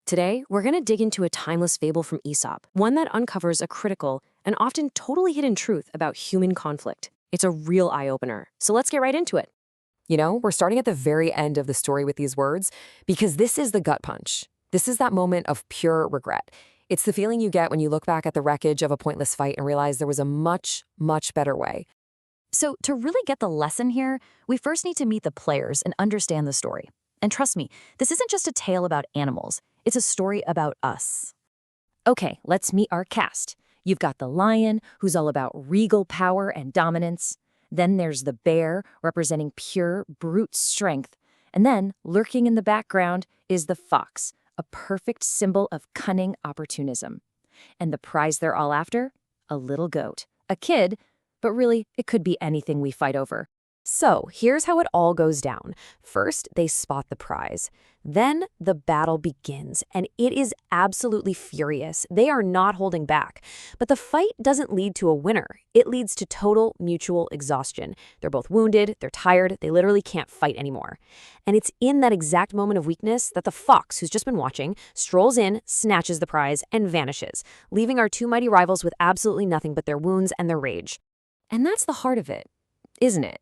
Today, we're going to dig into a timeless fable from Aesop, one that uncovers a critical and often totally hidden truth about human conflict. It's a real eye-opener, so let's get right into it. We're starting at the very end of the story with these words because this is the gut punch. This is that moment of pure regret. It's the feeling you get when you look back at the wreckage of a pointless fight and realize there was a much, much better way. So to really get the lesson here, we first need to meet the players and understand the story. And trust me, this isn't just a tale about animals. It's a story about us. Okay, let's meet our cast. You've got the lion, who's all about regal power and dominance. Then there's the bear, representing pure, brute strength. And then, lurking in the background, is the fox, a perfect symbol of cunning opportunism. And the prize they're all after? A little goat. A kid, but really, it could be anything we fight over. So, here's how it all goes down. First, they spot the prize. Then, the battle begins, and it is absolutely furious. They are not holding back. But the fight doesn't lead to a winner. It leads to total mutual exhaustion. They're both wounded, they're tired, they literally can't fight anymore. And it's in that exact moment of weakness that the fox, who's just been watching, strolls in, snatches the prize, and vanishes, leaving our two mighty rivals with absolutely nothing but their wounds and their rage. And that's the heart of it, isn't it?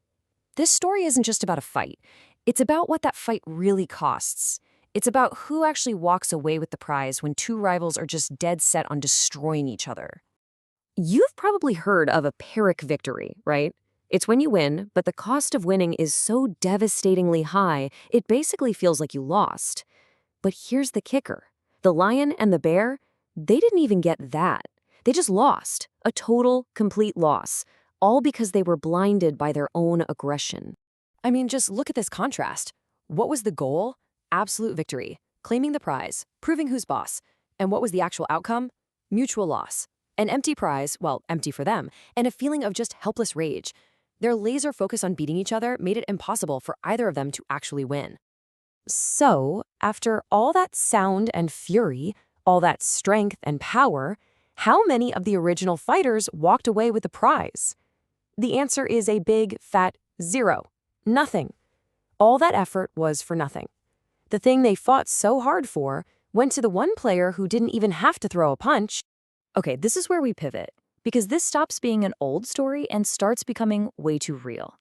This story isn't just about a fight. It's about what that fight really costs. It's about who actually walks away with the prize when two rivals are just dead set on destroying each other. You've probably heard of a pyrrhic victory, right? It's when you win, but the cost of winning is so devastatingly high, it basically feels like you lost. But here's the kicker. The lion and the bear, they didn't even get that. They just lost. A total, complete loss. All because they were blinded by their own aggression. I mean, just look at this contrast. What was the goal? Absolute victory, claiming the prize, proving who's boss. And what was the actual outcome? Mutual loss. An empty prize, well, empty for them, and a feeling of just helpless rage. Their laser focus on beating each other made it impossible for either of them to actually win. So, after all that sound and fury, all that strength and power, how many of the original fighters walked away with the prize? The answer is a big, fat zero. Nothing. All that effort was for nothing. The thing they fought so hard for went to the one player who didn't even have to throw a punch. Okay, this is where we pivot, because this stops being an old story and starts becoming way too real.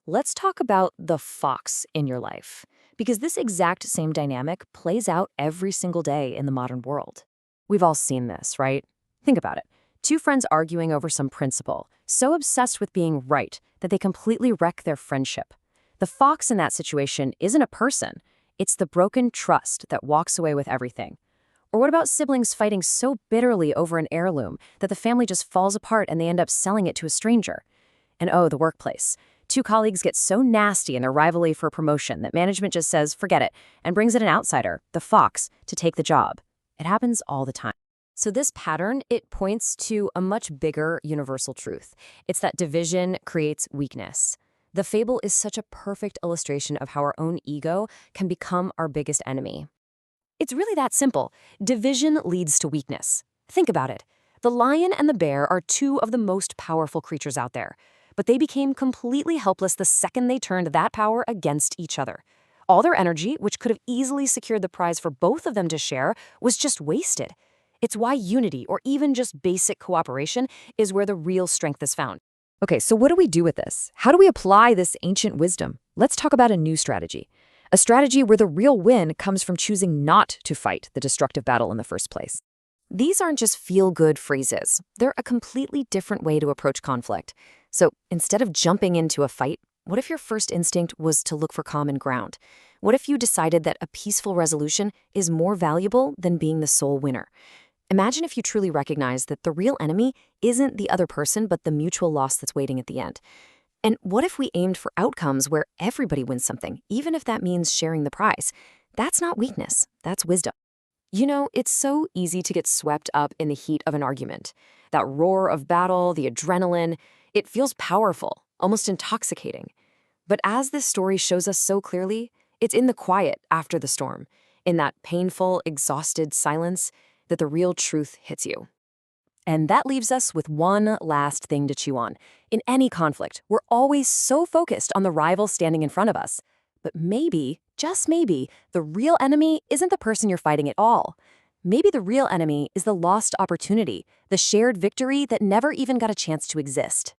Let's talk about the fox in your life, because this exact same dynamic plays out every single day in the modern world. We've all seen this, right? Think about it. Two friends arguing over some principle, so obsessed with being right that they completely wreck their friendship. The fox in that situation isn't a person. It's the broken trust that walks away with everything. Or what about siblings fighting so bitterly over an heirloom that the family just falls apart and they end up selling it to a stranger? And oh, the workplace. Two colleagues get so nasty in their rivalry for a promotion that management just says, forget it, and brings in an outsider, the fox, to take the job. It happens all the time. So this pattern, it points to a much bigger universal truth. It's that division creates weakness. The fable is such a perfect illustration of how our own ego can become our biggest enemy. It's really that simple. Division leads to weakness. Think about it. The lion and the bear are two of the most powerful creatures out there, but they became completely helpless the second they turned that power against each other. All their energy, which could have easily secured the prize for both of them to share, was just wasted. It's why unity, or even just basic cooperation, is where the real strength is found. Okay, so what do we do with this? How do we apply this ancient wisdom? Let's talk about a new strategy. A strategy where the real win comes from choosing not to fight the destructive battle in the first place. These aren't just feel-good phrases. They're a completely different way to approach conflict. So instead of jumping into a fight, what if your first instinct was to look for common ground? What if you decided that a peaceful resolution is more valuable than being the sole winner? Imagine if you truly recognize that the real enemy isn't the other person, but the mutual loss that's waiting at the end. And what if we aimed for outcomes where everybody wins something, even if that means sharing the prize? That's not weakness, that's wisdom. It's so easy to get swept up in the heat of an argument. That roar of battle, the adrenaline, it feels powerful, almost intoxicating. But as this story shows us so clearly, it's in the quiet after the storm, in that painful, exhausted silence, that the real truth hits you. And that leaves us with one last thing to chew on. In any conflict, we're always so focused on the rival standing in front of us. But maybe, just maybe, the real enemy isn't the person you're fighting at all. Maybe the real enemy is the lost opportunity, the shared victory that never even got a chance to exist.